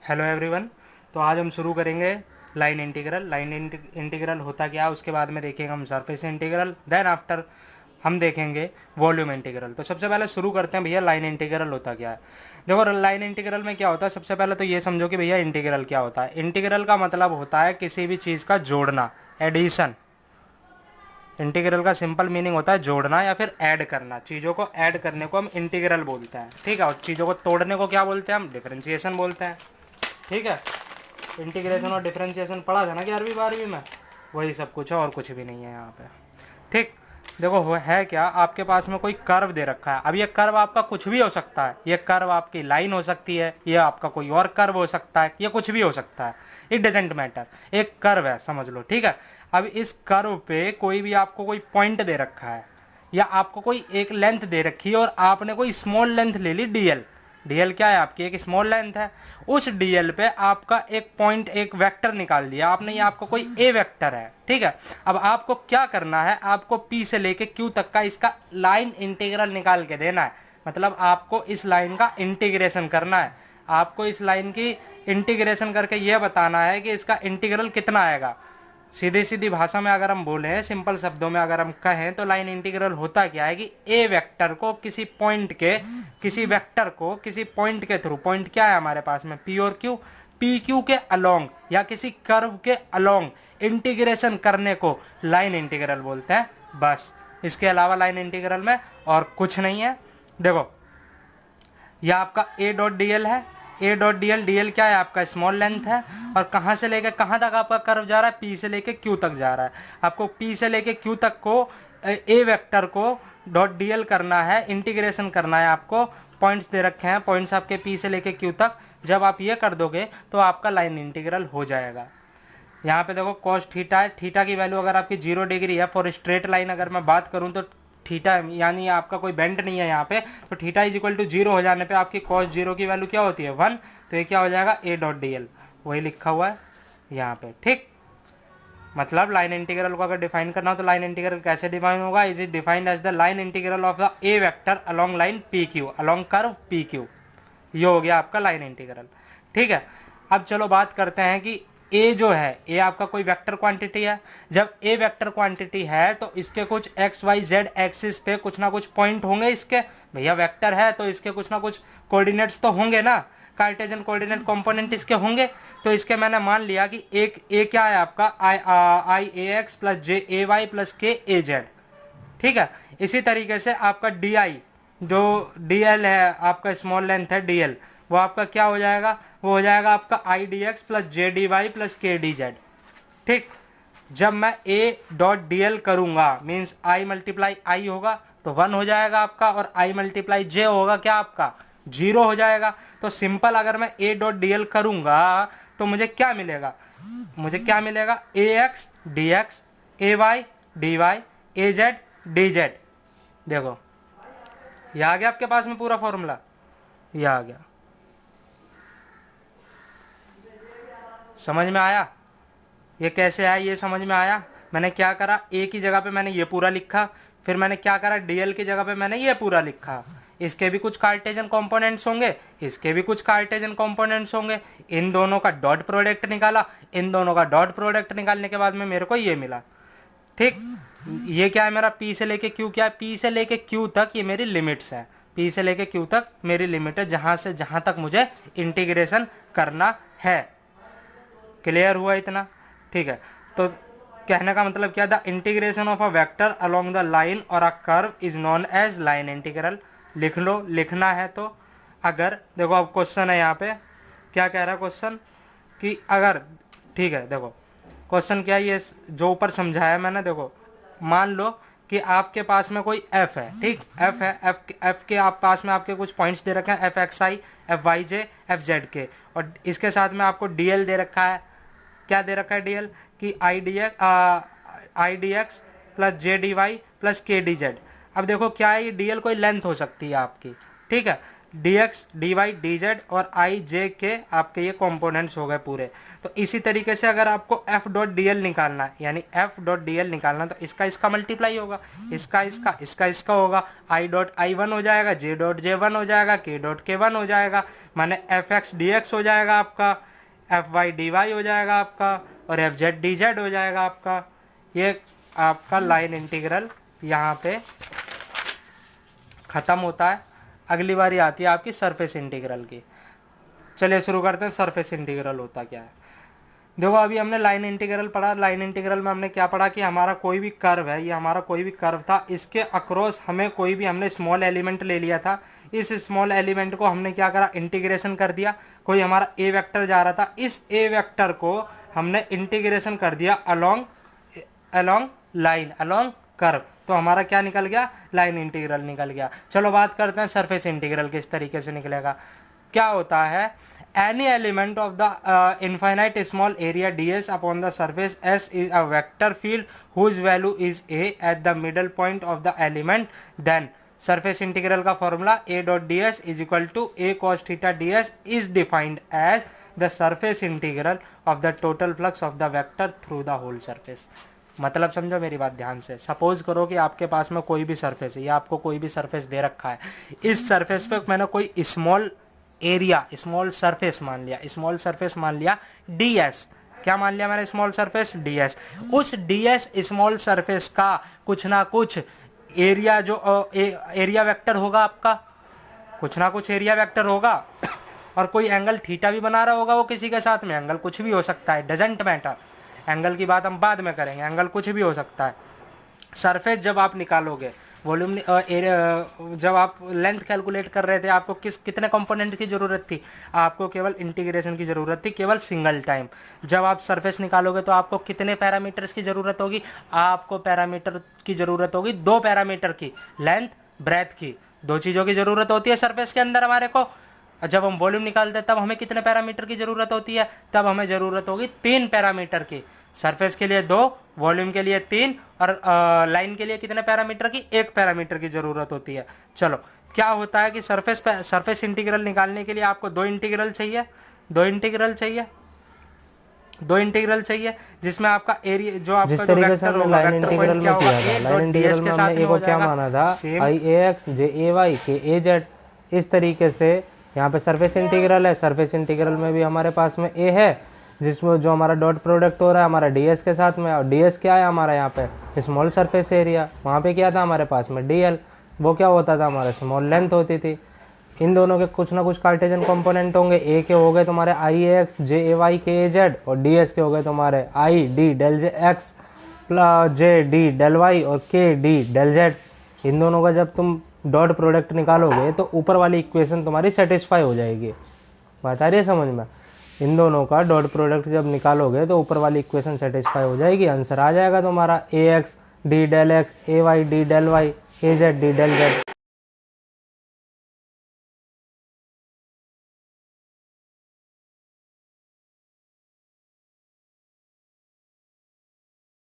Hello everyone. तो आज हम शुरू करेंगे लाइन इंटीग्रल। लाइन इंटीग्रल होता क्या है, उसके बाद में देखेंगे हम सरफेस इंटीग्रल, देन आफ्टर हम देखेंगे वॉल्यूम इंटीग्रल। तो सबसे पहले शुरू करते हैं भैया, लाइन इंटीग्रल होता क्या है। देखो लाइन इंटीग्रल में क्या होता है, सबसे पहले तो ये समझो कि भैया इंटीग्रल क्या होता है। इंटीग्रल का मतलब होता है किसी भी चीज़ का जोड़ना, एडिशन। इंटीग्रल का सिंपल मीनिंग होता है जोड़ना या फिर ऐड करना। चीज़ों को ऐड करने को हम इंटीग्रल बोलते हैं, ठीक है। और चीज़ों को तोड़ने को क्या बोलते हैं हम, डिफरेंशिएशन बोलते हैं, ठीक है। इंटीग्रेशन और डिफरेंशिएशन पढ़ा था ना 11वीं 12वीं में, वही सब कुछ है और कुछ भी नहीं है यहाँ पे, ठीक। देखो है क्या, आपके पास में कोई कर्व दे रखा है। अब ये कर्व आपका कुछ भी हो सकता है, ये कर्व आपकी लाइन हो सकती है, ये आपका कोई और कर्व हो सकता है, ये कुछ भी हो सकता है, इट डजेंट मैटर। एक कर्व है समझ लो, ठीक है। अब इस कर्व पे कोई भी आपको कोई पॉइंट दे रखा है या आपको कोई एक लेंथ दे रखी है और आपने कोई स्मॉल लेंथ ले ली, डीएल। डीएल क्या है आपकी, एक स्मॉल लेंथ है। उस डीएल पे आपका एक पॉइंट, एक वेक्टर निकाल दिया आपने, ये आपको कोई ए वेक्टर है, ठीक है। अब आपको क्या करना है, आपको पी से लेके क्यू तक का इसका लाइन इंटीग्रल निकाल के देना है। मतलब आपको इस लाइन का इंटीग्रेशन करना है, आपको इस लाइन की इंटीग्रेशन करके यह बताना है कि इसका इंटीग्रल कितना आएगा। सीधी सीधी भाषा में अगर हम बोले, सिंपल शब्दों में अगर हम कहें, तो लाइन इंटीग्रल होता क्या है कि ए वेक्टर को किसी पॉइंट के, किसी वेक्टर को किसी पॉइंट के थ्रू, पॉइंट क्या है हमारे पास में, पी और क्यू, पी क्यू के अलोंग या किसी कर्व के अलोंग इंटीग्रेशन करने को लाइन इंटीग्रल बोलते हैं, बस। इसके अलावा लाइन इंटीग्रल में और कुछ नहीं है। देखो यह आपका ए डॉट डी एल है, ए dot D L, D L क्या है आपका स्मॉल लेंथ है, और कहाँ से लेके कहाँ तक आपका कर्व जा रहा है, पी से लेके क्यू तक जा रहा है। आपको पी से लेके क्यू तक को ए वेक्टर को डॉट डी एल करना है, इंटीग्रेशन करना है। आपको पॉइंट्स दे रखे हैं, पॉइंट्स आपके पी से लेके क्यू तक। जब आप ये कर दोगे तो आपका लाइन इंटीग्रल हो जाएगा। यहाँ पे देखो कॉस थीटा है, थीटा की वैल्यू अगर आपकी 0 डिग्री है, फॉर स्ट्रेट लाइन अगर मैं बात करूँ तो थीटा यानी आपका कोई बेंड नहीं है यहाँ पे, तो थीटा इज इक्वल टू 0 हो जाने पे आपकी कॉस 0 की वैल्यू क्या होती है, 1। तो ये क्या हो जाएगा, ए डॉट डी एल, वही लिखा हुआ है यहाँ पे, ठीक। मतलब लाइन इंटीग्रल को अगर डिफाइन करना हो तो लाइन इंटीग्रल कैसे डिफाइन होगा, is it defined as the line integral of the A vector along line P Q, along curve P Q. ये हो गया आपका लाइन इंटीग्रल, ठीक है। अब चलो बात करते हैं कि ए जो है, ए आपका कोई वेक्टर क्वांटिटी है। जब ए वेक्टर क्वांटिटी है तो इसके कुछ एक्स वाई जेड एक्सिस पे कुछ ना कुछ पॉइंट होंगे इसके, भैया वेक्टर है तो इसके कुछ ना कुछ कोऑर्डिनेट्स तो होंगे ना, कार्टेशियन कोऑर्डिनेट कंपोनेंट इसके होंगे। तो इसके मैंने मान लिया कि एक ए क्या है आपका, आई ए एक्स प्लस जे ए वाई प्लस के ए जेड, ठीक है। इसी तरीके से आपका डी आई, जो डी एल है आपका स्मॉल लेंथ है डी एल, वो आपका क्या हो जाएगा, वो हो जाएगा आपका I D X plus J D Y plus K D Z, ठीक। जब मैं ए डॉट डी एल करूंगा मीन्स आई मल्टीप्लाई आई होगा तो 1 हो जाएगा आपका, और आई मल्टीप्लाई जे होगा क्या आपका 0 हो जाएगा। तो सिंपल अगर मैं ए डॉट डी एल करूंगा तो मुझे क्या मिलेगा, मुझे क्या मिलेगा, ए एक्स डी एक्स, ए वाई डी वाई, ए जेड डी जेड। देखो ये आ गया आपके पास में पूरा फॉर्मूला, ये आ गया, समझ में आया ये कैसे आया, ये समझ में आया। मैंने क्या करा, ए की जगह पे मैंने ये पूरा लिखा, फिर मैंने क्या करा, डीएल की जगह पे मैंने ये पूरा लिखा। इसके भी कुछ कार्टेशियन कंपोनेंट्स होंगे, इसके भी कुछ कार्टेशियन कंपोनेंट्स होंगे, इन दोनों का डॉट प्रोडक्ट निकाला, इन दोनों का डॉट प्रोडक्ट निकालने के बाद में मेरे को ये मिला, ठीक। ये क्या है मेरा, पी से लेके क्यू, क्या है, पी से लेके क्यू तक ये मेरी लिमिट्स है, पी से लेके क्यू तक मेरी लिमिट है, जहां से जहां तक मुझे इंटीग्रेशन करना है। क्लियर हुआ इतना, ठीक है। तो कहने का मतलब क्या था, integration of a vector along the line और a curve is known as line integral. लिख लो, लिखना है तो। अगर देखो अब क्वेश्चन है यहाँ पे, क्या कह रहा है क्वेश्चन कि अगर, ठीक है देखो क्वेश्चन क्या है, ये जो ऊपर समझाया मैंने, देखो मान लो कि आपके पास में कोई f है, ठीक, f है, f के आप पास में आपके कुछ पॉइंट्स दे रखे हैं, एफ एक्स आई, एफ वाई जे, एफ जेड के, और इसके साथ में आपको dl दे रखा है। क्या दे रखा है dl कि I D X plus J D Y plus K D Z. अब देखो क्या है, ये dl कोई लेंथ हो सकती है आपकी, ठीक है। D X D Y D Z और आई जे के आपके ये कंपोनेंट्स हो गए पूरे। तो इसी तरीके से अगर आपको एफ डॉट डी एल निकालना है, यानी एफ डॉट डी एल निकालना, तो इसका इसका मल्टीप्लाई होगा, इसका होगा, आई डॉट आई वन हो जाएगा, जे डॉट जे वन हो जाएगा, के डॉट के वन हो जाएगा, माने एफ एक्स डी एक्स हो जाएगा आपका, एफ वाई डी वाई हो जाएगा आपका, और एफ जेड डी जेड हो जाएगा आपका। ये आपका लाइन इंटीग्रल यहाँ पे खत्म होता है। अगली बारी आती है आपकी सरफेस इंटीग्रल की। चलिए शुरू करते हैं, सरफेस इंटीग्रल होता क्या है। देखो अभी हमने लाइन इंटीग्रल पढ़ा, लाइन इंटीग्रल में हमने क्या पढ़ा कि हमारा कोई भी कर्व है, ये हमारा कोई भी कर्व था, इसके अक्रॉस हमें कोई भी हमने स्मॉल एलिमेंट ले लिया था, इस स्मॉल एलिमेंट को हमने क्या करा, इंटीग्रेशन कर दिया। कोई हमारा ए वेक्टर जा रहा था, इस ए वेक्टर को हमने इंटीग्रेशन कर दिया अलोंग लाइन, अलोंग कर्व, तो हमारा क्या निकल गया, लाइन इंटीग्रल निकल गया। चलो बात करते हैं सरफेस इंटीग्रल किस तरीके से निकलेगा। क्या होता है, any element of the infinite small area ds upon the surface s is a vector field whose value is a at the middle point of the element, then surface integral का formula a dot ds is equal to a cos theta ds is defined as the surface integral of the total flux of the vector through the whole surface. मतलब समझो मेरी बात ध्यान से। Suppose करो कि आपके पास में कोई भी सरफेस है, या आपको कोई भी सरफेस दे रखा है, इस सरफेस पे मैंने कोई स्मॉल एरिया, स्मॉल सरफेस मान लिया ds। क्या मान लिया मैंने, स्मॉल सरफेस ds। उस ds स्मॉल सरफेस का कुछ ना कुछ एरिया, जो एरिया वेक्टर होगा आपका, कुछ ना कुछ एरिया वेक्टर होगा, और कोई एंगल थीटा भी बना रहा होगा वो किसी के साथ में, एंगल कुछ भी हो सकता है, डजेंट मैटर, एंगल की बात हम बाद में करेंगे, एंगल कुछ भी हो सकता है। सरफेस जब आप निकालोगे, वॉल्यूम जब आप लेंथ कैलकुलेट कर रहे थे, आपको कितने कंपोनेंट की जरूरत थी, आपको केवल इंटीग्रेशन की जरूरत थी, केवल सिंगल टाइम। जब आप सरफेस निकालोगे तो आपको कितने पैरामीटर्स की जरूरत होगी, आपको पैरामीटर की जरूरत होगी 2 पैरामीटर की, लेंथ ब्रेथ की, 2 चीजों की जरूरत होती है सरफेस के अंदर हमारे को। जब हम वॉल्यूम निकालते हैं तब हमें कितने पैरामीटर की जरूरत होती है, तब हमें जरूरत होगी 3 पैरामीटर की। सरफेस के लिए 2, वॉल्यूम के लिए 3, और लाइन के लिए कितने पैरामीटर की, 1 पैरामीटर की जरूरत होती है। चलो क्या होता है कि सरफेस इंटीग्रल निकालने के लिए आपको 2 इंटीग्रल चाहिए, जिसमें आपका एरिया, जो आपका जो वेक्टर होगा, वेक्टर पॉइंट क्या होगा, a डॉट ds के साथ में हो जाएगा, माना था i ax j ay k a z। इस तरीके से यहाँ पे सरफेस इंटीग्रल है, सरफेस इंटीग्रल में भी हमारे पास में a है, जिसमें जो हमारा डॉट प्रोडक्ट हो रहा है हमारा ds के साथ में, और ds क्या है हमारा यहाँ पे स्मॉल सरफेस एरिया, वहाँ पे क्या था हमारे पास में dl, वो क्या होता था हमारा स्मॉल लेंथ होती थी। इन दोनों के कुछ ना कुछ कार्टेशियन कंपोनेंट होंगे, a के हो गए तुम्हारे i ax j ay k a z, और ds के हो गए तुम्हारे i d del j x plus j d del y और k d del z। इन दोनों का जब तुम डॉट प्रोडक्ट निकालोगे तो ऊपर वाली इक्वेशन तुम्हारी सेटिस्फाई हो जाएगी। बात आ रही है समझ में। इन दोनों का डॉट प्रोडक्ट जब निकालोगे तो ऊपर वाली इक्वेशन सेटिस्फाई हो जाएगी, आंसर आ जाएगा तुम्हारा ax d del x ay d del y az d del z।